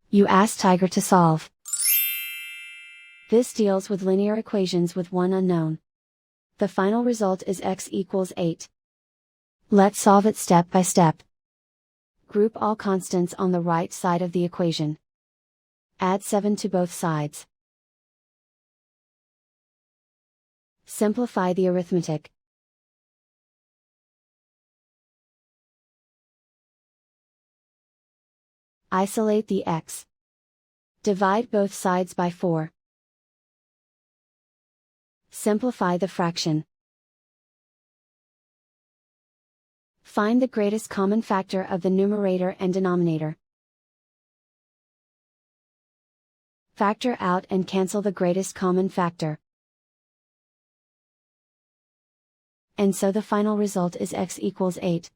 You ask Tiger to solve. This deals with linear equations with one unknown. The final result is x equals 8. Let's solve it step by step. Group all constants on the right side of the equation. Add 7 to both sides. Simplify the arithmetic. Isolate the x. Divide both sides by 4. Simplify the fraction. Find the greatest common factor of the numerator and denominator. Factor out and cancel the greatest common factor. And so the final result is x equals 8.